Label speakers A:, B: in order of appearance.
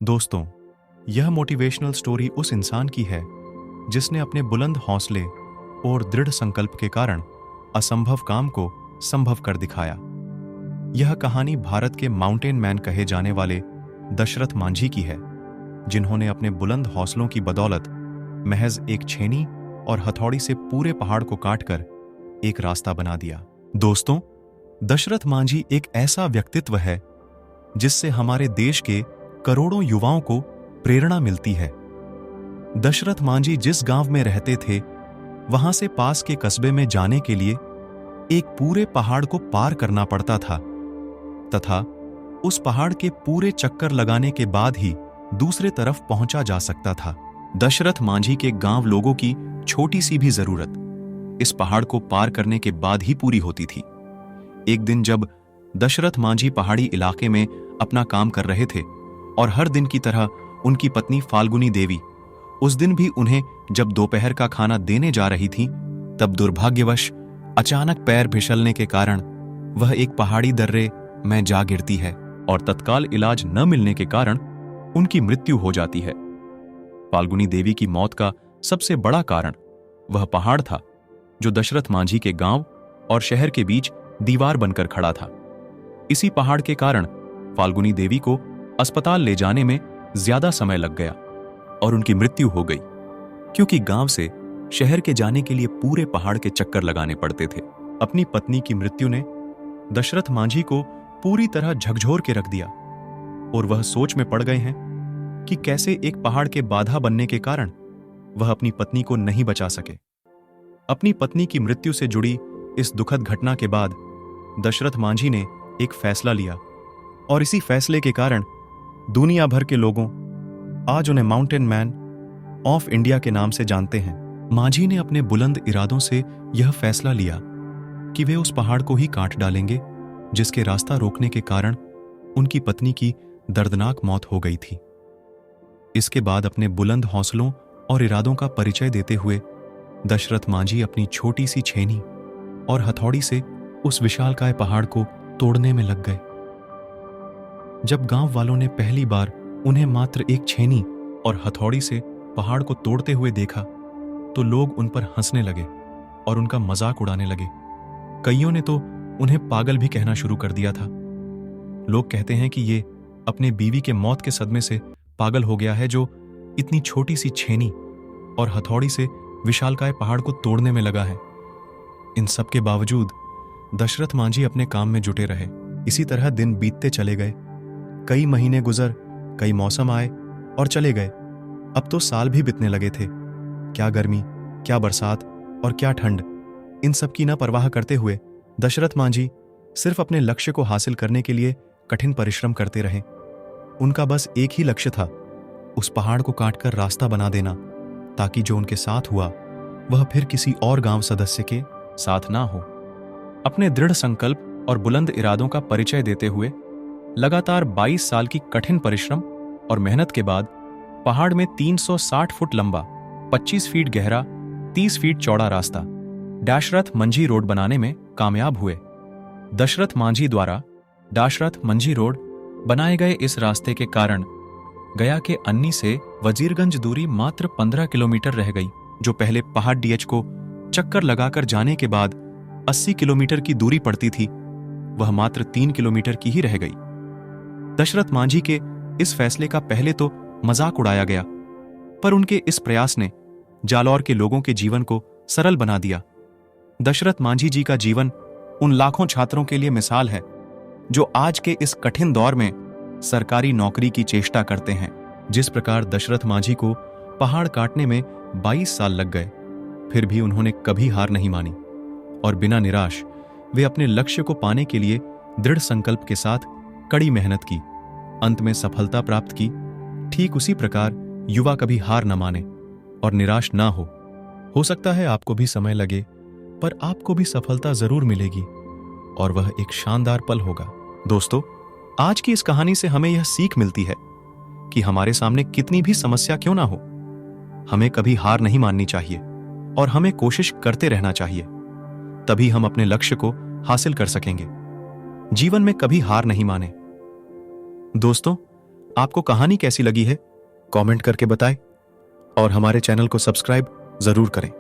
A: दोस्तों, यह motivational story उस इंसान की है जिसने अपने बुलंद हौसले और दृढ़ संकल्प के कारण असंभव काम को संभव कर दिखाया। यह कहानी भारत के माउंटेन मैन कहे जाने वाले दशरथ मांझी की है, जिन्होंने अपने बुलंद हौसलों की बदौलत महज एक छेनी और हथौड़ी से पूरे पहाड़ को काटकर एक रास्ता बना दिया। दोस्तों, दशरथ मांझी एक ऐसा व्यक्तित्व है जिससे हमारे देश के करोड़ों युवाओं को प्रेरणा मिलती है। दशरथ मांझी जिस गांव में रहते थे, वहां से पास के कस्बे में जाने के लिए एक पूरे पहाड़ को पार करना पड़ता था तथा उस पहाड़ के पूरे चक्कर लगाने के बाद ही दूसरे तरफ पहुंचा जा सकता था। दशरथ मांझी के गांव लोगों की छोटी सी भी जरूरत इस पहाड़ को पार करने के बाद ही पूरी होती थी। एक दिन जब दशरथ मांझी पहाड़ी इलाके में अपना काम कर रहे थे और हर दिन की तरह उनकी पत्नी फाल्गुनी देवी उस दिन भी उन्हें जब दोपहर का खाना देने जा रही थी, तब दुर्भाग्यवश अचानक पैर फिसलने के कारण वह एक पहाड़ी दर्रे में जा गिरती है और तत्काल इलाज न मिलने के कारण उनकी मृत्यु हो जाती है। फाल्गुनी देवी की मौत का सबसे बड़ा कारण वह पहाड़ था जो दशरथ मांझी के गांव और शहर के बीच दीवार बनकर खड़ा था। इसी पहाड़ के कारण फाल्गुनी देवी को अस्पताल ले जाने में ज्यादा समय लग गया और उनकी मृत्यु हो गई, क्योंकि गांव से शहर के जाने के लिए पूरे पहाड़ के चक्कर लगाने पड़ते थे। अपनी पत्नी की मृत्यु ने दशरथ मांझी को पूरी तरह झकझोर के रख दिया और वह सोच में पड़ गए हैं कि कैसे एक पहाड़ के बाधा बनने के कारण वह अपनी पत्नी को नहीं बचा सके। अपनी पत्नी की मृत्यु से जुड़ी इस दुखद घटना के बाद दशरथ मांझी ने एक फैसला लिया और इसी फैसले के कारण दुनिया भर के लोगों आज उन्हें माउंटेन मैन ऑफ इंडिया के नाम से जानते हैं। मांझी ने अपने बुलंद इरादों से यह फैसला लिया कि वे उस पहाड़ को ही काट डालेंगे जिसके रास्ता रोकने के कारण उनकी पत्नी की दर्दनाक मौत हो गई थी। इसके बाद अपने बुलंद हौसलों और इरादों का परिचय देते हुए दशरथ मांझी अपनी छोटी सी छेनी और हथौड़ी से उस विशालकाय पहाड़ को तोड़ने में लग गए। जब गांव वालों ने पहली बार उन्हें मात्र एक छेनी और हथौड़ी से पहाड़ को तोड़ते हुए देखा, तो लोग उन पर हंसने लगे और उनका मजाक उड़ाने लगे। कईयों ने तो उन्हें पागल भी कहना शुरू कर दिया था। लोग कहते हैं कि ये अपने बीवी के मौत के सदमे से पागल हो गया है, जो इतनी छोटी सी छेनी और हथौड़ी से विशालकाय पहाड़ को तोड़ने में लगा है। इन सब के बावजूद दशरथ मांझी अपने काम में जुटे रहे। इसी तरह दिन बीतते चले गए। कई महीने गुजर, कई मौसम आए और चले गए। अब तो साल भी बीतने लगे थे। क्या गर्मी, क्या बरसात और क्या ठंड, इन सब की न परवाह करते हुए दशरथ मांझी सिर्फ अपने लक्ष्य को हासिल करने के लिए कठिन परिश्रम करते रहे। उनका बस एक ही लक्ष्य था, उस पहाड़ को काटकर रास्ता बना देना, ताकि जो उनके साथ हुआ वह फिर किसी और गांव सदस्य के साथ ना हो। अपने दृढ़ संकल्प और बुलंद इरादों का परिचय देते हुए लगातार 22 साल की कठिन परिश्रम और मेहनत के बाद पहाड़ में 360 फुट लंबा, 25 फीट गहरा, 30 फीट चौड़ा रास्ता दशरथ मंझी रोड बनाने में कामयाब हुए। दशरथ मांझी द्वारा दशरथ मंझी रोड बनाए गए इस रास्ते के कारण गया के अन्नी से वजीरगंज दूरी मात्र 15 किलोमीटर रह गई, जो पहले पहाड़ डीएच को चक्कर लगाकर जाने के बाद 80 किलोमीटर की दूरी पड़ती थी, वह मात्र 3 किलोमीटर की ही रह गई। दशरथ मांझी के इस फैसले का पहले तो मजाक उड़ाया गया, पर उनके इस प्रयास ने जालौर के लोगों के जीवन को सरल बना दिया। दशरथ मांझी जी का जीवन उन लाखों छात्रों के लिए मिसाल है जो आज के इस कठिन दौर में सरकारी नौकरी की चेष्टा करते हैं। जिस प्रकार दशरथ मांझी को पहाड़ काटने में 22 साल लग गए, फिर भी उन्होंने कभी हार नहीं मानी और बिना निराश वे अपने लक्ष्य को पाने के लिए दृढ़ संकल्प के साथ कड़ी मेहनत की, अंत में सफलता प्राप्त की। ठीक उसी प्रकार युवा कभी हार न माने और निराश ना हो सकता है आपको भी समय लगे, पर आपको भी सफलता जरूर मिलेगी और वह एक शानदार पल होगा। दोस्तों, आज की इस कहानी से हमें यह सीख मिलती है कि हमारे सामने कितनी भी समस्या क्यों ना हो, हमें कभी हार नहीं माननी चाहिए और हमें कोशिश करते रहना चाहिए। तभी हम अपने लक्ष्य को हासिल कर सकेंगे। जीवन में कभी हार नहीं माने। दोस्तों, आपको कहानी कैसी लगी है कमेंट करके बताएं और हमारे चैनल को सब्सक्राइब जरूर करें।